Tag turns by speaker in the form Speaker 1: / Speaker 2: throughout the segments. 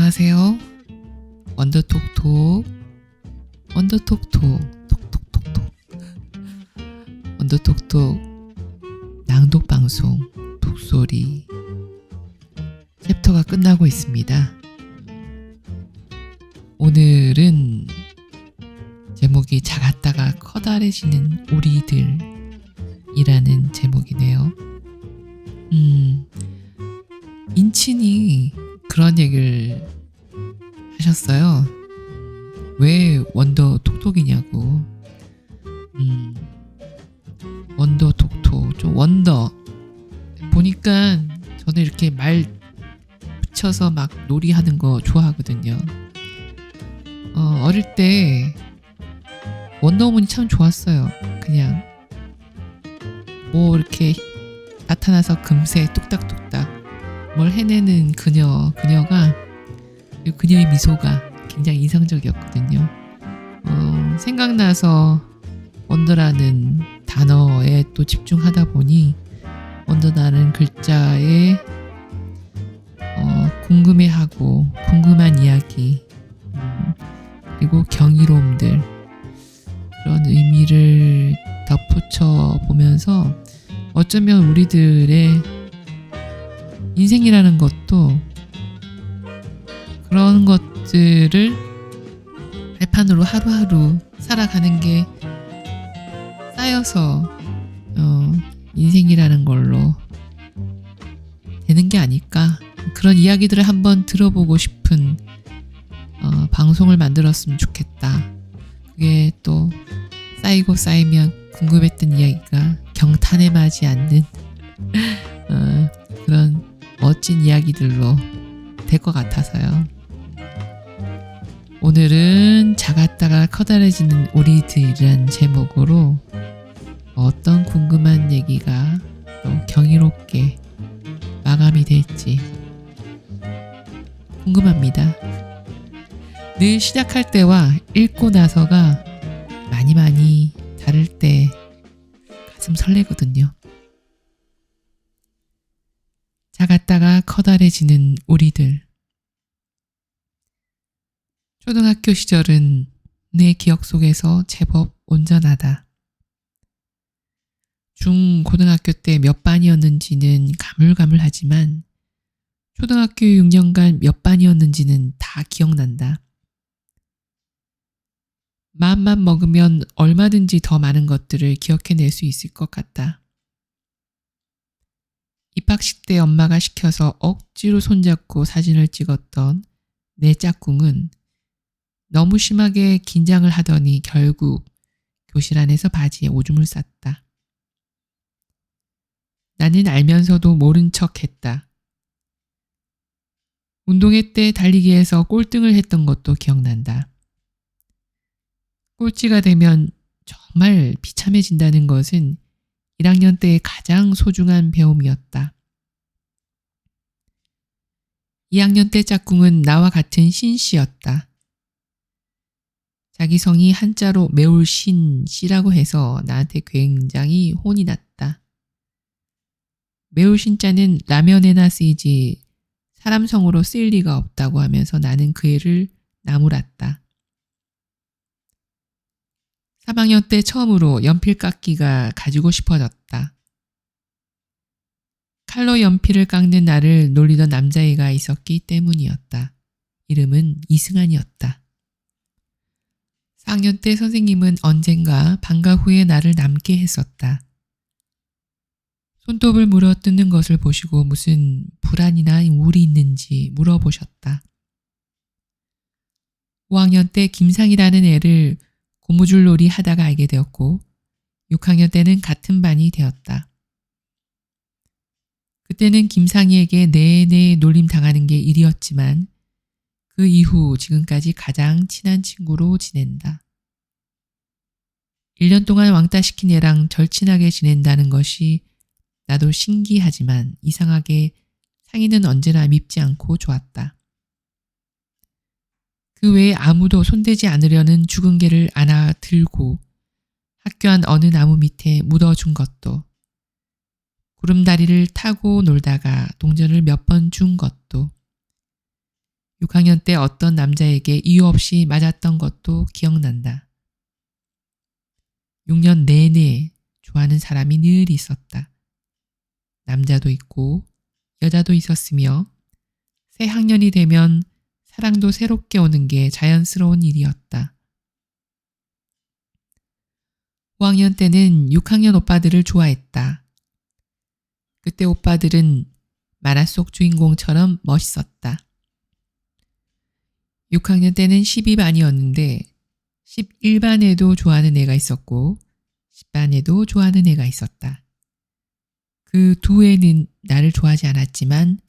Speaker 1: 안녕하세요. 원더톡톡 원더톡톡 톡톡톡톡 원더톡톡 낭독방송 독소리 챕터가 끝나고 있습니다. 오늘은 제목이 작았다가 커다래지는 오리들이라는 제목이네요. 인친이 그런 얘기를 하셨어요. 왜 원더 톡톡이냐고. 원더 톡톡 좀 원더 보니까 저는 이렇게 말 붙여서 막 놀이하는 거 좋아하거든요. 어릴 때 원더우먼이 참 좋았어요. 그냥 뭐 이렇게 나타나서 금세 뚝딱뚝딱 뭘 해내는 그녀가 그녀의 미소가 굉장히 인상적이었거든요. 생각나서 원더라는 단어에 또 집중하다 보니 원더라는 글자에 궁금해하고 궁금한 이야기 그리고 경이로움들 그런 의미를 덧붙여 보면서 어쩌면 우리들의 인생이라는 것도 그런 것들을 발판으로 하루하루 살아가는 게 쌓여서 인생이라는 걸로 되는 게 아닐까. 그런 이야기들을 한번 들어보고 싶은 방송을 만들었으면 좋겠다. 그게 또 쌓이고 쌓이면 궁금했던 이야기가 경탄에 맞지 않는 그런 멋진 이야기들로 될 것 같아서요. 오늘은 작았다가 커다래지는 오리들이란 제목으로 어떤 궁금한 얘기가 또 경이롭게 마감이 될지 궁금합니다. 늘 시작할 때와 읽고 나서가 많이 다를 때 가슴 설레거든요. 작았다가 커다래지는 우리들. 초등학교 시절은 내 기억 속에서 제법 온전하다. 고등학교 때 몇 반이었는지는 가물가물하지만 초등학교 6년간 몇 반이었는지는 다 기억난다. 마음만 먹으면 얼마든지 더 많은 것들을 기억해낼 수 있을 것 같다. 입학식 때 엄마가 시켜서 억지로 손잡고 사진을 찍었던 내 짝꿍은 너무 심하게 긴장을 하더니 결국 교실 안에서 바지에 오줌을 쌌다. 나는 알면서도 모른 척 했다. 운동회 때 달리기에서 꼴등을 했던 것도 기억난다. 꼴찌가 되면 정말 비참해진다는 것은 1학년 때의 가장 소중한 배움이었다. 2학년 때 짝꿍은 나와 같은 신씨였다. 자기 성이 한자로 매울신 씨라고 해서 나한테 굉장히 혼이 났다. 매울신자는 라면에나 쓰이지 사람 성으로 쓰일 리가 없다고 하면서 나는 그 애를 나무랐다. 3학년 때 처음으로 연필 깎기가 가지고 싶어졌다. 칼로 연필을 깎는 나를 놀리던 남자애가 있었기 때문이었다. 이름은 이승환이었다. 4학년 때 선생님은 언젠가 방과 후에 나를 남게 했었다. 손톱을 물어뜯는 것을 보시고 무슨 불안이나 우울이 있는지 물어보셨다. 5학년 때 김상이라는 애를 고무줄 놀이 하다가 알게 되었고 6학년 때는 같은 반이 되었다. 그때는 김상희에게 내내 놀림 당하는 게 일이었지만 그 이후 지금까지 가장 친한 친구로 지낸다. 1년 동안 왕따 시킨 애랑 절친하게 지낸다는 것이 나도 신기하지만 이상하게 상희는 언제나 밉지 않고 좋았다. 그 외에 아무도 손대지 않으려는 죽은 개를 안아 들고 학교 안 어느 나무 밑에 묻어준 것도 구름다리를 타고 놀다가 동전을 몇 번 준 것도 6학년 때 어떤 남자에게 이유 없이 맞았던 것도 기억난다. 6년 내내 좋아하는 사람이 늘 있었다. 남자도 있고 여자도 있었으며 새 학년이 되면 사랑도 새롭게 오는 게 자연스러운 일이었다. 5학년 때는 6학년 오빠들을 좋아했다. 그때 오빠들은 만화 속 주인공처럼 멋있었다. 6학년 때는 12반이었는데 11반에도 좋아하는 애가 있었고 10반에도 좋아하는 애가 있었다. 그 두 애는 나를 좋아하지 않았지만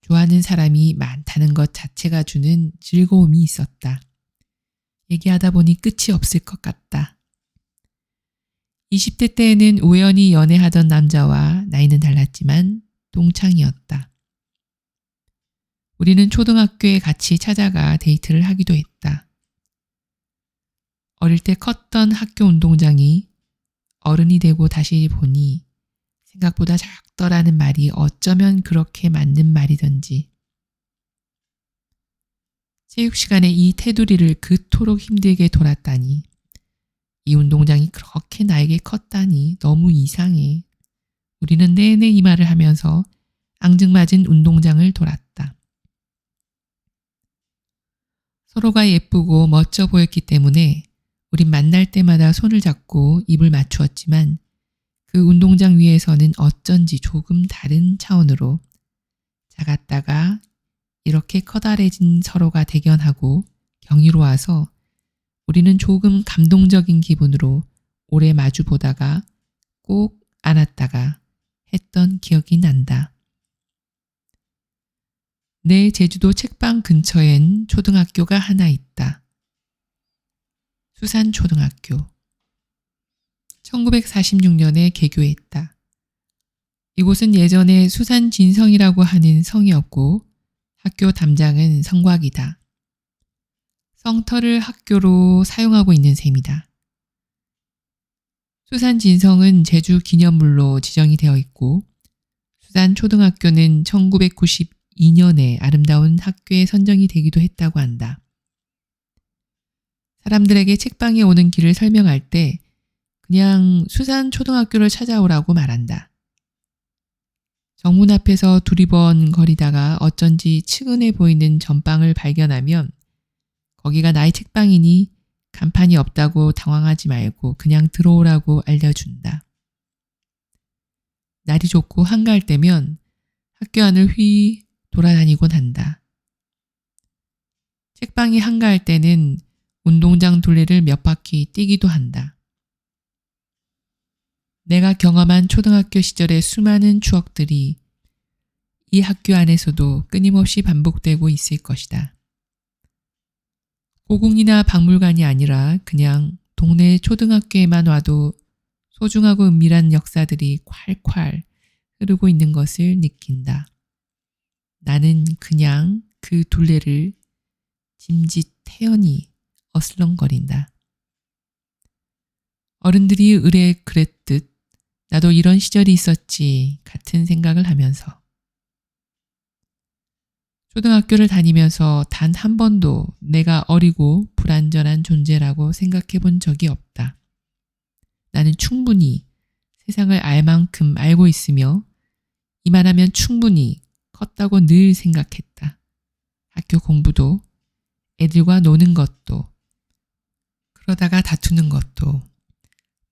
Speaker 1: 좋아하는 사람이 많다는 것 자체가 주는 즐거움이 있었다. 얘기하다 보니 끝이 없을 것 같다. 20대 때에는 우연히 연애하던 남자와 나이는 달랐지만 동창이었다. 우리는 초등학교에 같이 찾아가 데이트를 하기도 했다. 어릴 때 컸던 학교 운동장이 어른이 되고 다시 보니 생각보다 작더라는 말이 어쩌면 그렇게 맞는 말이던지. 체육 시간에 이 테두리를 그토록 힘들게 돌았다니. 이 운동장이 그렇게 나에게 컸다니 너무 이상해. 우리는 내내 이 말을 하면서 앙증맞은 운동장을 돌았다. 서로가 예쁘고 멋져 보였기 때문에 우린 만날 때마다 손을 잡고 입을 맞추었지만 그 운동장 위에서는 어쩐지 조금 다른 차원으로 작았다가 이렇게 커다래진 서로가 대견하고 경이로워서 우리는 조금 감동적인 기분으로 오래 마주 보다가 꼭 안았다가 했던 기억이 난다. 내 제주도 책방 근처엔 초등학교가 하나 있다. 수산초등학교. 1946년에 개교했다. 이곳은 예전에 수산진성이라고 하는 성이었고 학교 담장은 성곽이다. 성터를 학교로 사용하고 있는 셈이다. 수산진성은 제주 기념물로 지정이 되어 있고 수산초등학교는 1992년에 아름다운 학교에 선정이 되기도 했다고 한다. 사람들에게 책방에 오는 길을 설명할 때 그냥 수산초등학교를 찾아오라고 말한다. 정문 앞에서 두리번거리다가 어쩐지 측은해 보이는 전방을 발견하면 거기가 나의 책방이니 간판이 없다고 당황하지 말고 그냥 들어오라고 알려준다. 날이 좋고 한가할 때면 학교 안을 휘 돌아다니곤 한다. 책방이 한가할 때는 운동장 둘레를 몇 바퀴 뛰기도 한다. 내가 경험한 초등학교 시절의 수많은 추억들이 이 학교 안에서도 끊임없이 반복되고 있을 것이다. 고궁이나 박물관이 아니라 그냥 동네 초등학교에만 와도 소중하고 은밀한 역사들이 콸콸 흐르고 있는 것을 느낀다. 나는 그냥 그 둘레를 짐짓 태연히 어슬렁거린다. 어른들이 의뢰 그랬듯 나도 이런 시절이 있었지 같은 생각을 하면서 초등학교를 다니면서 단 한 번도 내가 어리고 불완전한 존재라고 생각해 본 적이 없다. 나는 충분히 세상을 알 만큼 알고 있으며 이만하면 충분히 컸다고 늘 생각했다. 학교 공부도, 애들과 노는 것도, 그러다가 다투는 것도,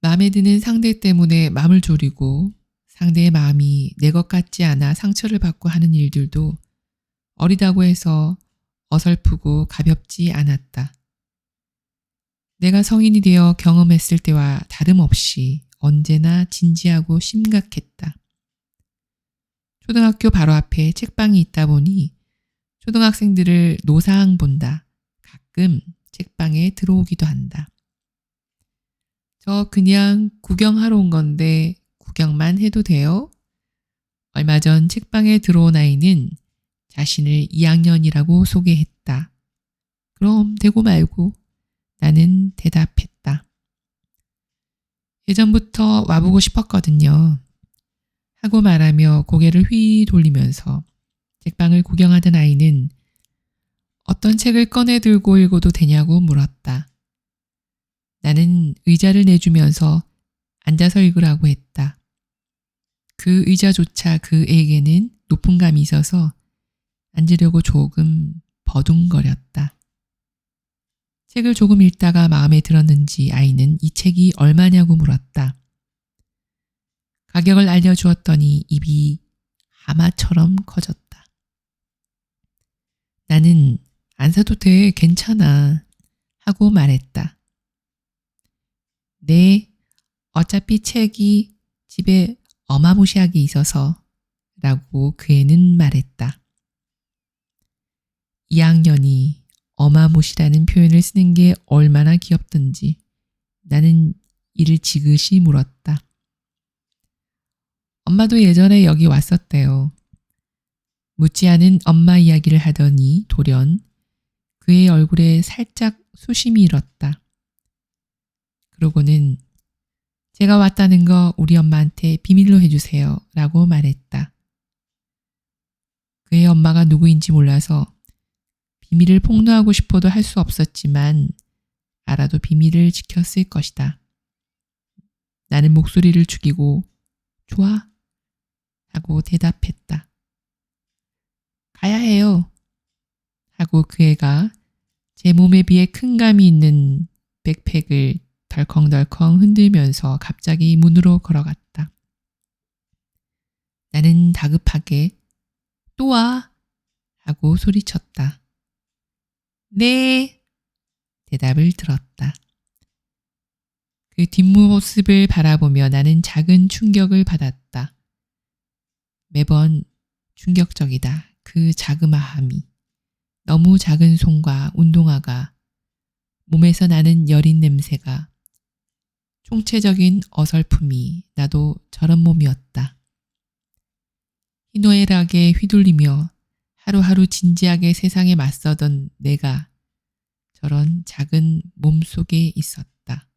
Speaker 1: 마음에 드는 상대 때문에 마음을 졸이고 상대의 마음이 내 것 같지 않아 상처를 받고 하는 일들도 어리다고 해서 어설프고 가볍지 않았다. 내가 성인이 되어 경험했을 때와 다름없이 언제나 진지하고 심각했다. 초등학교 바로 앞에 책방이 있다 보니 초등학생들을 노사항 본다. 가끔 책방에 들어오기도 한다. 저 그냥 구경하러 온 건데 구경만 해도 돼요? 얼마 전 책방에 들어온 아이는 자신을 2학년이라고 소개했다. 그럼 되고 말고 나는 대답했다. 예전부터 와보고 싶었거든요. 하고 말하며 고개를 휘 돌리면서 책방을 구경하던 아이는 어떤 책을 꺼내 들고 읽어도 되냐고 물었다. 나는 의자를 내주면서 앉아서 읽으라고 했다. 그 의자조차 그에게는 높은 감이 있어서 앉으려고 조금 버둥거렸다. 책을 조금 읽다가 마음에 들었는지 아이는 이 책이 얼마냐고 물었다. 가격을 알려주었더니 입이 하마처럼 커졌다. 나는 안 사도 돼, 괜찮아 하고 말했다. 네, 어차피 책이 집에 어마무시하게 있어서 라고 그 애는 말했다. 2학년이 어마무시라는 표현을 쓰는 게 얼마나 귀엽던지 나는 이를 지그시 물었다. 엄마도 예전에 여기 왔었대요. 묻지 않은 엄마 이야기를 하더니 돌연 그의 얼굴에 살짝 수심이 일었다. 그러고는 제가 왔다는 거 우리 엄마한테 비밀로 해주세요 라고 말했다. 그의 엄마가 누구인지 몰라서 비밀을 폭로하고 싶어도 할 수 없었지만 알아도 비밀을 지켰을 것이다. 나는 목소리를 죽이고 좋아 하고 대답했다. 가야 해요 하고 그 애가 제 몸에 비해 큰 감이 있는 백팩을 덜컹덜컹 흔들면서 갑자기 문으로 걸어갔다. 나는 다급하게 또 와 하고 소리쳤다. 네 대답을 들었다. 그 뒷모습을 바라보며 나는 작은 충격을 받았다. 매번 충격적이다. 그 자그마함이. 너무 작은 손과 운동화가 몸에서 나는 여린 냄새가 총체적인 어설픔이 나도 저런 몸이었다. 희노애락에 휘둘리며 하루하루 진지하게 세상에 맞서던 내가 저런 작은 몸 속에 있었다.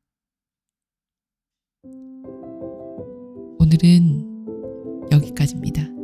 Speaker 1: 오늘은 여기까지입니다.